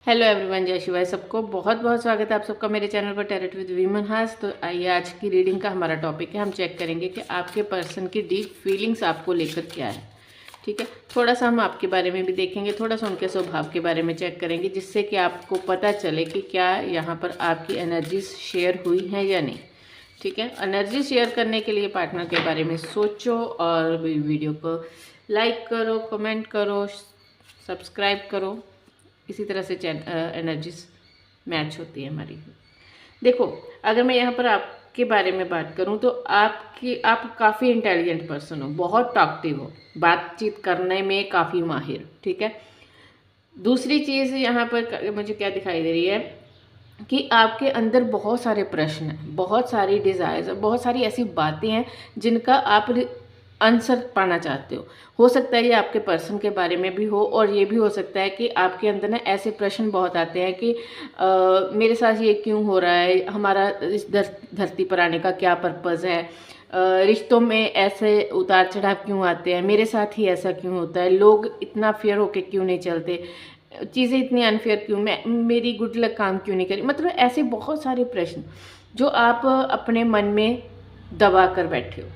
Hello everyone, जय शिवाय। सबको बहुत बहुत स्वागत है आप सबका मेरे चैनल पर टैरोट विद वीमन हास। तो आइए, आज की रीडिंग का हमारा टॉपिक है, हम चेक करेंगे कि आपके पर्सन की डीप फीलिंग्स आपको लेकर क्या है। ठीक है, थोड़ा सा हम आपके बारे में भी देखेंगे, थोड़ा सा उनके स्वभाव के बारे में चेक करेंगे, जिससे कि आपको पता चले कि क्या यहाँ पर आपकी एनर्जीज शेयर हुई हैं या नहीं। ठीक है, एनर्जी शेयर करने के लिए पार्टनर के बारे में सोचो और वीडियो को लाइक करो, कमेंट करो, सब्सक्राइब करो। इसी तरह से एनर्जीज मैच होती है हमारी। देखो, अगर मैं यहाँ पर आपके बारे में बात करूँ तो आप काफ़ी इंटेलिजेंट पर्सन हो, बहुत टॉकटिव हो, बातचीत करने में काफ़ी माहिर। ठीक है, दूसरी चीज़ यहाँ पर मुझे क्या दिखाई दे रही है कि आपके अंदर बहुत सारे प्रश्न हैं, बहुत सारी डिज़ायर्स, बहुत सारी ऐसी बातें हैं जिनका आप आंसर पाना चाहते हो सकता है ये आपके पर्सन के बारे में भी हो, और ये भी हो सकता है कि आपके अंदर ना ऐसे प्रश्न बहुत आते हैं कि मेरे साथ ये क्यों हो रहा है, हमारा इस धरती पर आने का क्या पर्पज़ है, रिश्तों में ऐसे उतार चढ़ाव क्यों आते हैं, मेरे साथ ही ऐसा क्यों होता है, लोग इतना फेयर होके क्यों नहीं चलते, चीज़ें इतनी अनफेयर क्यों, मेरी गुड लक काम क्यों नहीं करी। मतलब ऐसे बहुत सारे प्रश्न जो आप अपने मन में दबा कर बैठे हो।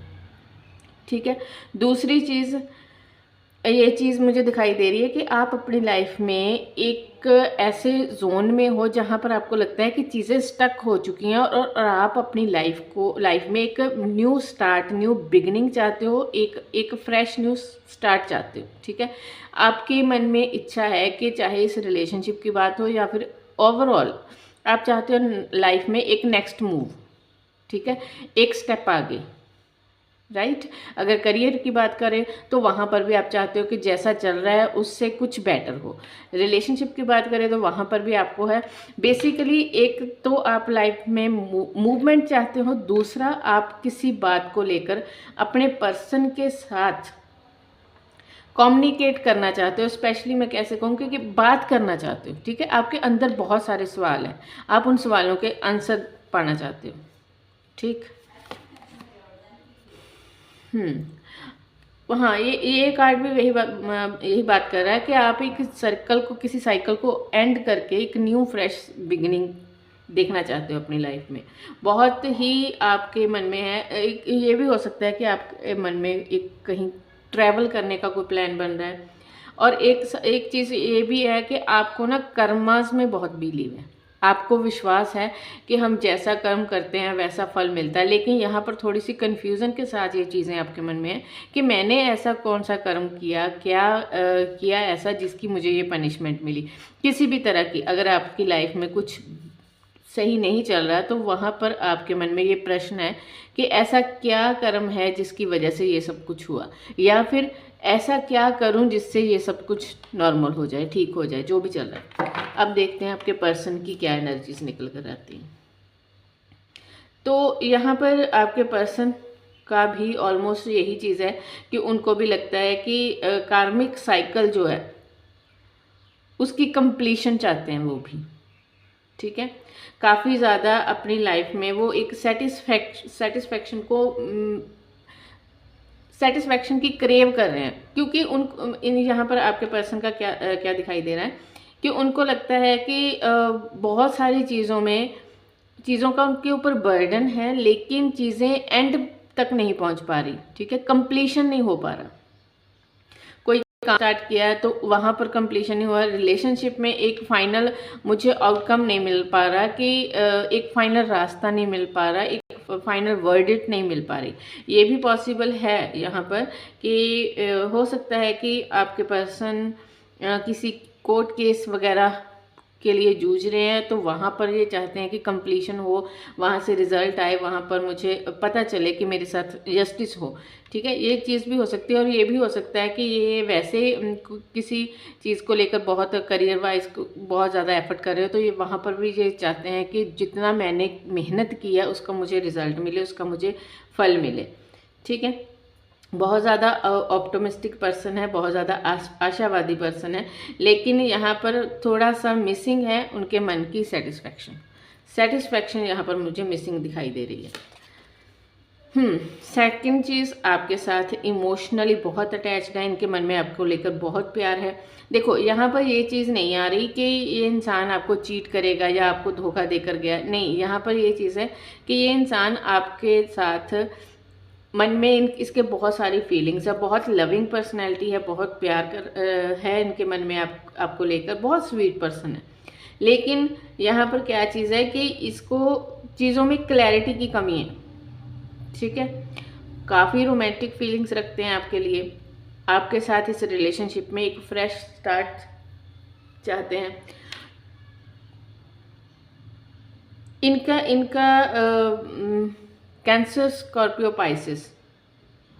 ठीक है, दूसरी चीज़ ये चीज़ मुझे दिखाई दे रही है कि आप अपनी लाइफ में एक ऐसे जोन में हो जहाँ पर आपको लगता है कि चीज़ें स्टक हो चुकी हैं, और आप अपनी लाइफ में एक न्यू स्टार्ट, न्यू बिगिनिंग चाहते हो, एक फ्रेश न्यू स्टार्ट चाहते हो। ठीक है, आपके मन में इच्छा है कि चाहे इस रिलेशनशिप की बात हो या फिर ओवरऑल आप चाहते हो लाइफ में एक नेक्स्ट मूव। ठीक है, एक स्टेप आगे। राइट, अगर करियर की बात करें तो वहाँ पर भी आप चाहते हो कि जैसा चल रहा है उससे कुछ बेटर हो। रिलेशनशिप की बात करें तो वहाँ पर भी आपको है, बेसिकली एक तो आप लाइफ में मूवमेंट चाहते हो, दूसरा आप किसी बात को लेकर अपने पर्सन के साथ कम्युनिकेट करना चाहते हो। स्पेशली मैं कैसे कहूँ, क्योंकि बात करना चाहते हो। ठीक है, आपके अंदर बहुत सारे सवाल हैं, आप उन सवालों के आंसर पाना चाहते हो। ठीक, हाँ, ये कार्ड भी यही बात कर रहा है कि आप एक सर्कल को, किसी साइकिल को एंड करके एक न्यू फ्रेश बिगिनिंग देखना चाहते हो अपनी लाइफ में। बहुत ही आपके मन में है, ये भी हो सकता है कि आपके मन में एक कहीं ट्रैवल करने का कोई प्लान बन रहा है। और एक चीज़ ये भी है कि आपको ना कर्मास में बहुत बिलीव है, आपको विश्वास है कि हम जैसा कर्म करते हैं वैसा फल मिलता है। लेकिन यहाँ पर थोड़ी सी कन्फ्यूज़न के साथ ये चीज़ें आपके मन में है कि मैंने ऐसा कौन सा कर्म किया, किया ऐसा जिसकी मुझे ये पनिशमेंट मिली। किसी भी तरह की अगर आपकी लाइफ में कुछ सही नहीं चल रहा तो वहाँ पर आपके मन में ये प्रश्न है कि ऐसा क्या कर्म है जिसकी वजह से ये सब कुछ हुआ, या फिर ऐसा क्या करूं जिससे ये सब कुछ नॉर्मल हो जाए, ठीक हो जाए, जो भी चल रहा है। अब देखते हैं आपके पर्सन की क्या एनर्जीज निकल कर आती हैं। तो यहाँ पर आपके पर्सन का भी ऑलमोस्ट यही चीज़ है कि उनको भी लगता है कि कार्मिक साइकिल जो है उसकी कंप्लीशन चाहते हैं वो भी। ठीक है, काफ़ी ज़्यादा अपनी लाइफ में वो एक सेटिस्फैक्शन की क्रेव कर रहे हैं, क्योंकि यहाँ पर आपके पर्सन का क्या दिखाई दे रहा है कि उनको लगता है कि बहुत सारी चीज़ों का उनके ऊपर बर्डन है, लेकिन चीज़ें एंड तक नहीं पहुंच पा रही। ठीक है, कंप्लीशन नहीं हो पा रहा। कोई काम स्टार्ट किया है तो वहाँ पर कंप्लीशन नहीं हुआ। रिलेशनशिप में एक फाइनल मुझे आउटकम नहीं मिल पा रहा, कि एक फाइनल रास्ता नहीं मिल पा रहा, एक फाइनल वर्डिक्ट नहीं मिल पा रही। ये भी पॉसिबल है यहाँ पर कि हो सकता है कि आपके पर्सन किसी कोर्ट केस वगैरह के लिए जूझ रहे हैं, तो वहाँ पर ये चाहते हैं कि कंप्लीशन हो, वहाँ से रिजल्ट आए, वहाँ पर मुझे पता चले कि मेरे साथ जस्टिस हो। ठीक है, ये चीज़ भी हो सकती है। और ये भी हो सकता है कि ये वैसे किसी चीज़ को लेकर बहुत करियर वाइज बहुत ज़्यादा एफर्ट कर रहे हो, तो ये वहाँ पर भी ये चाहते हैं कि जितना मैंने मेहनत किया उसका मुझे रिजल्ट मिले, उसका मुझे फल मिले। ठीक है, बहुत ज़्यादा ऑप्टिमिस्टिक पर्सन है, बहुत ज़्यादा आशावादी पर्सन है, लेकिन यहाँ पर थोड़ा सा मिसिंग है उनके मन की सेटिस्फैक्शन यहाँ पर मुझे मिसिंग दिखाई दे रही है। सेकंड चीज़, आपके साथ इमोशनली बहुत अटैच्ड है, इनके मन में आपको लेकर बहुत प्यार है। देखो यहाँ पर ये चीज़ नहीं आ रही कि ये इंसान आपको चीट करेगा या आपको धोखा देकर गया, नहीं, यहाँ पर ये चीज़ है कि ये इंसान आपके साथ मन में इसके बहुत सारी फीलिंग्स है, बहुत लविंग पर्सनैलिटी है, बहुत प्यार है इनके मन में आपको लेकर, बहुत स्वीट पर्सन है। लेकिन यहाँ पर क्या चीज़ है कि इसको चीज़ों में क्लैरिटी की कमी है, ठीक है। काफ़ी रोमांटिक फीलिंग्स रखते हैं आपके लिए, आपके साथ इस रिलेशनशिप में एक फ्रेश स्टार्ट चाहते हैं। इनका इनका कैंसर, स्कॉर्पियो, पाइसिस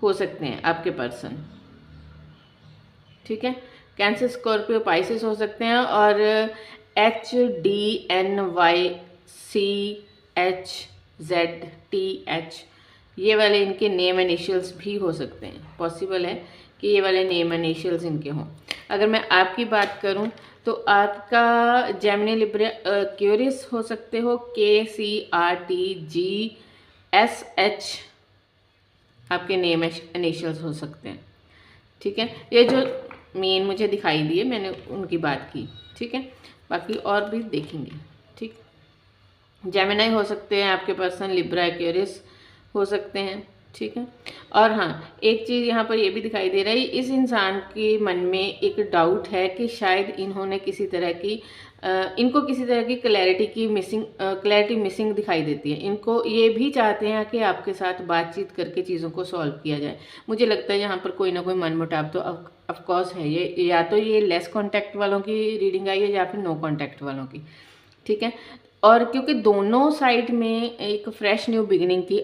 हो सकते हैं आपके पर्सन, ठीक है। कैंसर, स्कॉर्पियो, पाइसिस हो सकते हैं। और HDNYCHZTH ये वाले इनके नेम इनिशियल्स भी हो सकते हैं। पॉसिबल है कि ये वाले नेम इनिशियल्स इनके हों। अगर मैं आपकी बात करूं तो आपका जेमिनी, लिब्रा, एक्वेरियस हो सकते हो। KCRTGSH आपके नेम इनिशियल्स हो सकते हैं, ठीक है। ये जो मेन मुझे दिखाई दिए मैंने उनकी बात की, ठीक है। बाकी और भी देखेंगे, ठीक। जेमिनी हो सकते हैं आपके पर्सन, लिब्रा, एक्वेरियस हो सकते हैं, ठीक है। और हाँ, एक चीज़ यहाँ पर ये भी दिखाई दे रहा है, इस इंसान के मन में एक डाउट है कि शायद इन्होंने किसी तरह की इनको किसी तरह की क्लैरिटी मिसिंग दिखाई देती है। इनको ये भी चाहते हैं कि आपके साथ बातचीत करके चीज़ों को सॉल्व किया जाए। मुझे लगता है यहाँ पर कोई ना कोई मनमुटाव तो ऑफकोर्स है। ये या तो ये लेस कॉन्टैक्ट वालों की रीडिंग आई है या फिर नो कॉन्टैक्ट वालों की, ठीक है। और क्योंकि दोनों साइड में एक फ्रेश न्यू बिगिनिंग की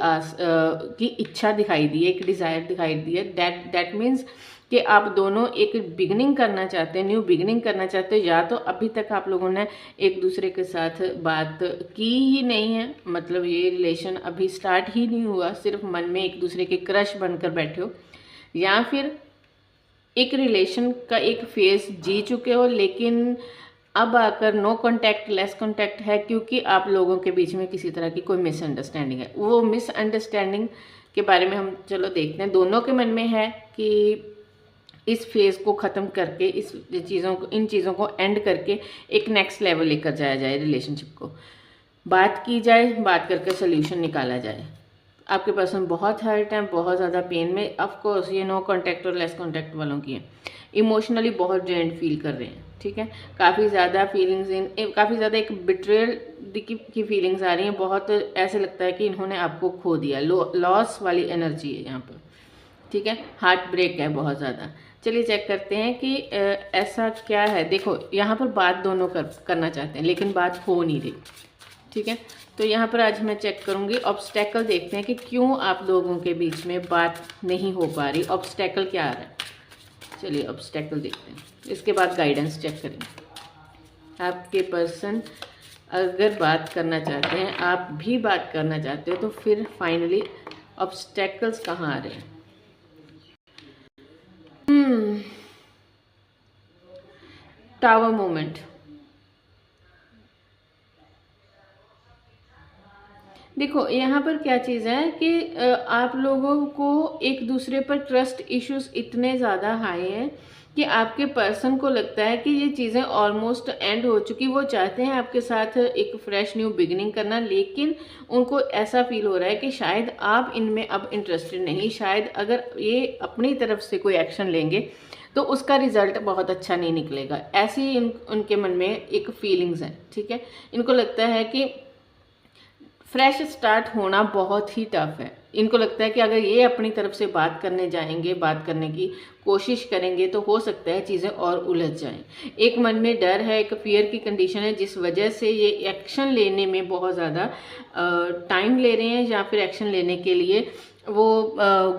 इच्छा दिखाई दी है, एक डिज़ायर दिखाई दी है, दैट मीन्स कि आप दोनों एक बिगिनिंग करना चाहते हैं, न्यू बिगिनिंग करना चाहते हैं। या तो अभी तक आप लोगों ने एक दूसरे के साथ बात की ही नहीं है, मतलब ये रिलेशन अभी स्टार्ट ही नहीं हुआ, सिर्फ मन में एक दूसरे के क्रश बनकर बैठे हो, या फिर एक रिलेशन का एक फेज जी चुके हो लेकिन अब आकर नो कॉन्टैक्ट, लेस कॉन्टैक्ट है क्योंकि आप लोगों के बीच में किसी तरह की कोई मिसअंडरस्टैंडिंग है। वो मिसअंडरस्टैंडिंग के बारे में हम चलो देखते हैं। दोनों के मन में है कि इस फेज़ को ख़त्म करके इन चीज़ों को एंड करके एक नेक्स्ट लेवल लेकर जाया जाए, रिलेशनशिप को बात की जाए, बात करके सोल्यूशन निकाला जाए। आपके पर्सन बहुत हर्ट हैं, बहुत ज़्यादा पेन में। ऑफ कोर्स ये नो कॉन्टैक्ट और लेस कॉन्टैक्ट वालों की है। इमोशनली बहुत ड्रेन्ड फील कर रहे हैं, ठीक है। काफ़ी ज़्यादा फीलिंग्स काफ़ी ज़्यादा एक बिट्रेयल की फीलिंग्स आ रही हैं। बहुत ऐसे लगता है कि इन्होंने आपको खो दिया, लॉस वाली एनर्जी है यहाँ पर, ठीक है। हार्ट ब्रेक है बहुत ज़्यादा। चलिए चेक करते हैं कि ऐसा क्या है। देखो यहाँ पर बात दोनों करना चाहते हैं लेकिन बात हो नहीं रही, ठीक है। तो यहाँ पर आज मैं चेक करूँगी ऑब्स्टेकल, देखते हैं कि क्यों आप लोगों के बीच में बात नहीं हो पा रही, ऑब्स्टेकल क्या आ रहा है। चलिए ऑब्स्टेकल देखते हैं, इसके बाद गाइडेंस चेक करेंगे। आपके पर्सन अगर बात करना चाहते हैं, आप भी बात करना चाहते हो, तो फिर फाइनली ऑब्स्टेकल्स कहाँ आ रहे हैं। Tower moment. देखो यहाँ पर क्या चीज़ है कि आप लोगों को एक दूसरे पर ट्रस्ट इश्यूज इतने ज़्यादा हाई हैं कि आपके पर्सन को लगता है कि ये चीज़ें ऑलमोस्ट एंड हो चुकी। वो चाहते हैं आपके साथ एक फ्रेश न्यू बिगिनिंग करना, लेकिन उनको ऐसा फील हो रहा है कि शायद आप इनमें अब इंटरेस्टेड नहीं, शायद अगर ये अपनी तरफ से कोई एक्शन लेंगे तो उसका रिजल्ट बहुत अच्छा नहीं निकलेगा। ऐसी उनके मन में एक फीलिंग्स हैं, ठीक है। इनको लगता है कि फ्रेश स्टार्ट होना बहुत ही टफ है। इनको लगता है कि अगर ये अपनी तरफ से बात करने जाएंगे, बात करने की कोशिश करेंगे, तो हो सकता है चीज़ें और उलझ जाएं। एक मन में डर है, एक फियर की कंडीशन है, जिस वजह से ये एक्शन लेने में बहुत ज़्यादा टाइम ले रहे हैं, या फिर एक्शन लेने के लिए वो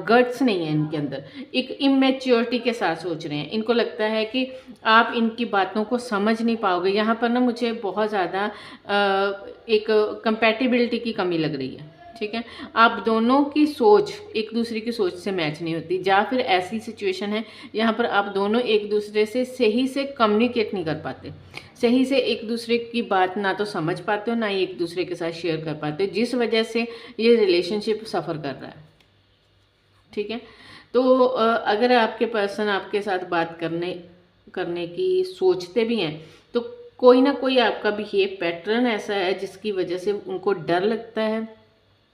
गट्स नहीं है इनके अंदर। एक इमेच्योरिटी के साथ सोच रहे हैं। इनको लगता है कि आप इनकी बातों को समझ नहीं पाओगे। यहाँ पर ना मुझे बहुत ज़्यादा एक कंपैटिबिलिटी की कमी लग रही है, ठीक है। आप दोनों की सोच एक दूसरे की सोच से मैच नहीं होती, या फिर ऐसी सिचुएशन है यहाँ पर आप दोनों एक दूसरे से सही से कम्युनिकेट नहीं कर पाते, सही से एक दूसरे की बात ना तो समझ पाते हो, ना ही एक दूसरे के साथ शेयर कर पाते हो, जिस वजह से ये रिलेशनशिप सफ़र कर रहा है, ठीक है। तो अगर आपके पर्सन आपके साथ बात करने की सोचते भी हैं, तो कोई ना कोई आपका बिहेव पैटर्न ऐसा है जिसकी वजह से उनको डर लगता है,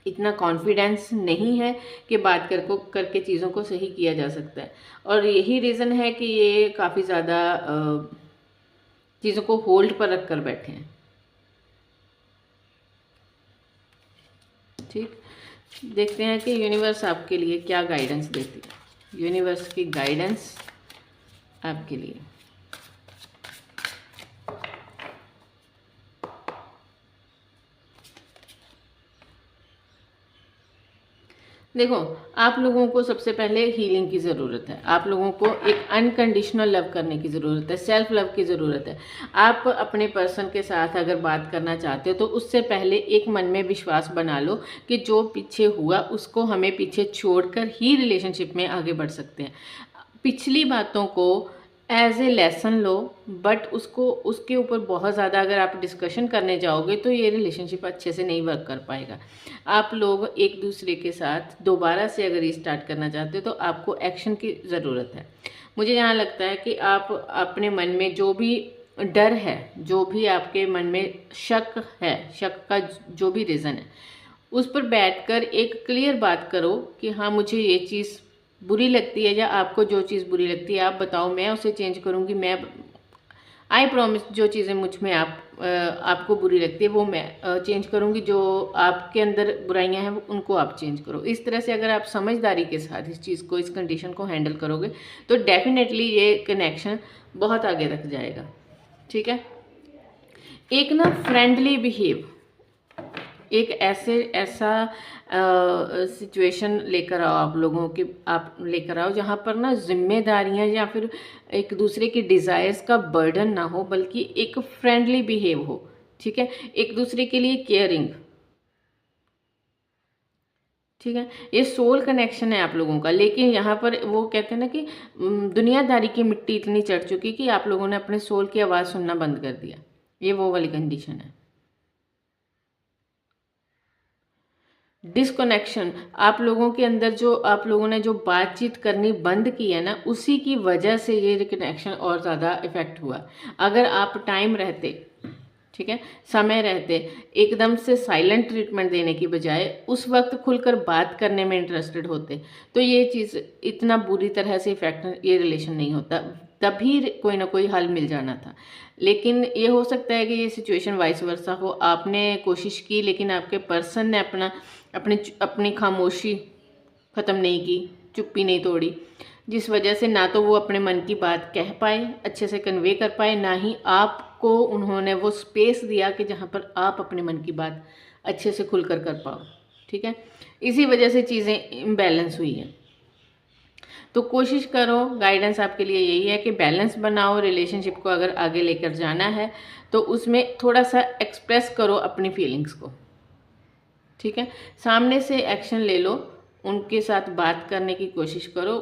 इतना कॉन्फिडेंस नहीं है कि बात करके चीज़ों को सही किया जा सकता है। और यही रीज़न है कि ये काफ़ी ज़्यादा चीज़ों को होल्ड पर रख कर बैठे हैं। ठीक, देखते हैं कि यूनिवर्स आपके लिए क्या गाइडेंस देती है। यूनिवर्स की गाइडेंस आपके लिए। देखो, आप लोगों को सबसे पहले हीलिंग की ज़रूरत है। आप लोगों को एक अनकंडीशनल लव करने की ज़रूरत है, सेल्फ लव की ज़रूरत है। आप अपने पर्सन के साथ अगर बात करना चाहते हो तो उससे पहले एक मन में विश्वास बना लो कि जो पीछे हुआ उसको हमें पीछे छोड़कर ही रिलेशनशिप में आगे बढ़ सकते हैं। पिछली बातों को एज ए लेसन लो, बट उसको उसके ऊपर बहुत ज़्यादा अगर आप डिस्कशन करने जाओगे तो ये रिलेशनशिप अच्छे से नहीं वर्क कर पाएगा। आप लोग एक दूसरे के साथ दोबारा से अगर स्टार्ट करना चाहते हो तो आपको एक्शन की ज़रूरत है। मुझे यहाँ लगता है कि आप अपने मन में जो भी डर है, जो भी आपके मन में शक है, शक का जो भी रीज़न है, उस पर बैठकर एक क्लियर बात करो कि हाँ मुझे ये चीज़ बुरी लगती है, या आपको जो चीज़ बुरी लगती है आप बताओ, मैं उसे चेंज करूँगी। मैं आई प्रॉमिस जो चीज़ें मुझ में आपको बुरी लगती है वो मैं चेंज करूँगी। जो आपके अंदर बुराइयां हैं उनको आप चेंज करो। इस तरह से अगर आप समझदारी के साथ इस चीज़ को, इस कंडीशन को हैंडल करोगे तो डेफिनेटली ये कनेक्शन बहुत आगे तक जाएगा। ठीक है। एक ना फ्रेंडली बिहेव, एक ऐसा सिचुएशन लेकर आओ आप लोगों के, आप लेकर आओ जहाँ पर ना जिम्मेदारियाँ या फिर एक दूसरे की डिज़ायर्स का बर्डन ना हो, बल्कि एक फ्रेंडली बिहेव हो। ठीक है, एक दूसरे के लिए केयरिंग। ठीक है, ये सोल कनेक्शन है आप लोगों का। लेकिन यहाँ पर वो कहते हैं ना कि दुनियादारी की मिट्टी इतनी चढ़ चुकी कि आप लोगों ने अपने सोल की आवाज़ सुनना बंद कर दिया। ये वो वाली कंडीशन है। डिसकनेक्शन, आप लोगों के अंदर जो आप लोगों ने जो बातचीत करनी बंद की है ना, उसी की वजह से ये कनेक्शन और ज़्यादा इफ़ेक्ट हुआ। अगर आप टाइम रहते, ठीक है, समय रहते एकदम से साइलेंट ट्रीटमेंट देने की बजाय उस वक्त खुलकर बात करने में इंटरेस्टेड होते तो ये चीज़ इतना बुरी तरह से इफेक्ट, ये रिलेशन नहीं होता, तभी कोई ना कोई हल मिल जाना था। लेकिन ये हो सकता है कि ये सिचुएशन वाइस वर्सा हो, आपने कोशिश की लेकिन आपके पर्सन ने अपनी खामोशी ख़त्म नहीं की, चुप्पी नहीं तोड़ी, जिस वजह से ना तो वो अपने मन की बात कह पाए, अच्छे से कन्वे कर पाए, ना ही आपको उन्होंने वो स्पेस दिया कि जहाँ पर आप अपने मन की बात अच्छे से खुलकर कर पाओ। ठीक है, इसी वजह से चीज़ें इम्बैलेंस हुई हैं। तो कोशिश करो, गाइडेंस आपके लिए यही है कि बैलेंस बनाओ। रिलेशनशिप को अगर आगे लेकर जाना है तो उसमें थोड़ा सा एक्सप्रेस करो अपनी फीलिंग्स को। ठीक है, सामने से एक्शन ले लो, उनके साथ बात करने की कोशिश करो,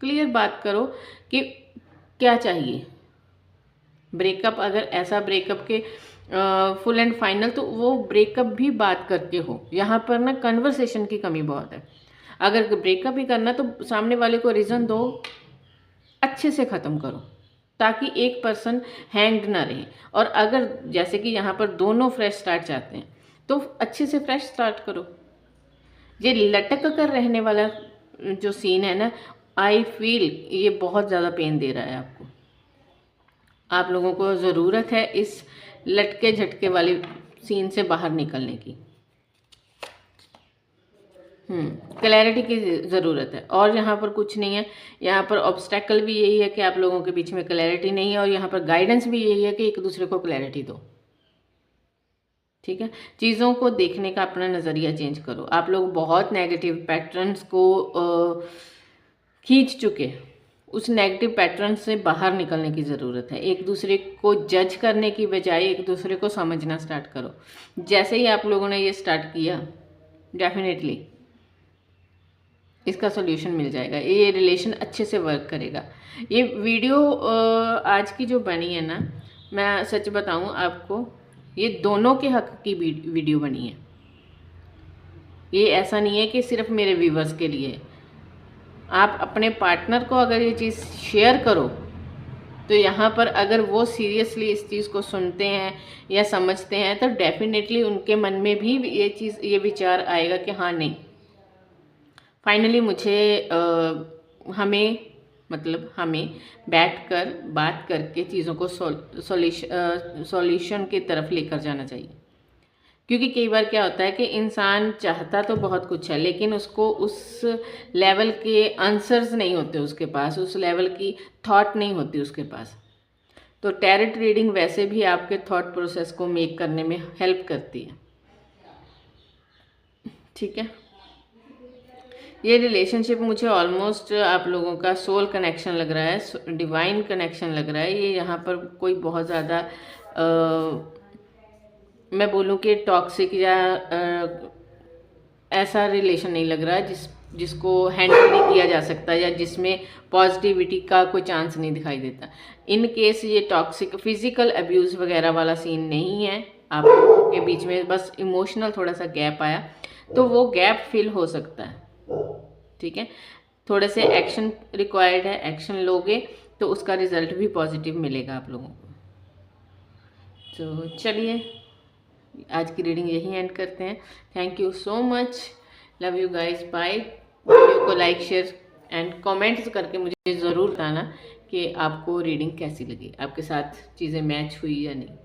क्लियर बात करो कि क्या चाहिए। ब्रेकअप, अगर ऐसा ब्रेकअप के फुल एंड फाइनल, तो वो ब्रेकअप भी बात करके हो। यहाँ पर ना कन्वर्सेशन की कमी बहुत है। अगर ब्रेकअप ही करना तो सामने वाले को रीज़न दो, अच्छे से ख़त्म करो, ताकि एक पर्सन हैंग्ड ना रहे। और अगर जैसे कि यहाँ पर दोनों फ्रेश स्टार्ट चाहते हैं तो अच्छे से फ्रेश स्टार्ट करो। ये लटक कर रहने वाला जो सीन है ना, आई फील ये बहुत ज़्यादा पेन दे रहा है आपको। आप लोगों को ज़रूरत है इस लटके झटके वाले सीन से बाहर निकलने की। क्लैरिटी की ज़रूरत है, और यहाँ पर कुछ नहीं है। यहाँ पर ऑब्स्टेकल भी यही है कि आप लोगों के बीच में क्लैरिटी नहीं है, और यहाँ पर गाइडेंस भी यही है कि एक दूसरे को क्लैरिटी दो। ठीक है, चीज़ों को देखने का अपना नज़रिया चेंज करो। आप लोग बहुत नेगेटिव पैटर्न्स को खींच चुके, उस नेगेटिव पैटर्न से बाहर निकलने की ज़रूरत है। एक दूसरे को जज करने की बजाय एक दूसरे को समझना स्टार्ट करो। जैसे ही आप लोगों ने ये स्टार्ट किया, डेफिनेटली इसका सोल्यूशन मिल जाएगा, ये रिलेशन अच्छे से वर्क करेगा। ये वीडियो आज की जो बनी है ना, मैं सच बताऊं आपको, ये दोनों के हक की वीडियो बनी है। ये ऐसा नहीं है कि सिर्फ मेरे व्यूवर्स के लिए। आप अपने पार्टनर को अगर ये चीज़ शेयर करो तो यहाँ पर अगर वो सीरियसली इस चीज़ को सुनते हैं या समझते हैं तो डेफिनेटली उनके मन में भी ये विचार आएगा कि हाँ नहीं, फाइनली मुझे हमें बैठकर बात करके चीज़ों को सॉल्यूशन की तरफ लेकर जाना चाहिए। क्योंकि कई बार क्या होता है कि इंसान चाहता तो बहुत कुछ है, लेकिन उसको उस लेवल के आंसर्स नहीं होते उसके पास, उस लेवल की थॉट नहीं होती उसके पास। तो टैरेट रीडिंग वैसे भी आपके थॉट प्रोसेस को मेक करने में हेल्प करती है। ठीक है, ये रिलेशनशिप मुझे ऑलमोस्ट आप लोगों का सोल कनेक्शन लग रहा है, डिवाइन कनेक्शन लग रहा है। ये यहाँ पर कोई बहुत ज़्यादा मैं बोलूँ कि टॉक्सिक या ऐसा रिलेशन नहीं लग रहा है जिसको हैंडल नहीं किया जा सकता या जिसमें पॉजिटिविटी का कोई चांस नहीं दिखाई देता। इन केस ये टॉक्सिक फिजिकल अब्यूज़ वगैरह वाला सीन नहीं है आप लोगों के बीच में, बस इमोशनल थोड़ा सा गैप आया तो वो गैप फिल हो सकता है। ठीक है, थोड़े से एक्शन रिक्वायर्ड है, एक्शन लोगे तो उसका रिजल्ट भी पॉजिटिव मिलेगा आप लोगों को। तो चलिए आज की रीडिंग यहीं एंड करते हैं। Thank you so much, love you guys, bye. Video को लाइक शेयर एंड कमेंट्स करके मुझे ज़रूर बताना कि आपको रीडिंग कैसी लगी, आपके साथ चीज़ें मैच हुई या नहीं।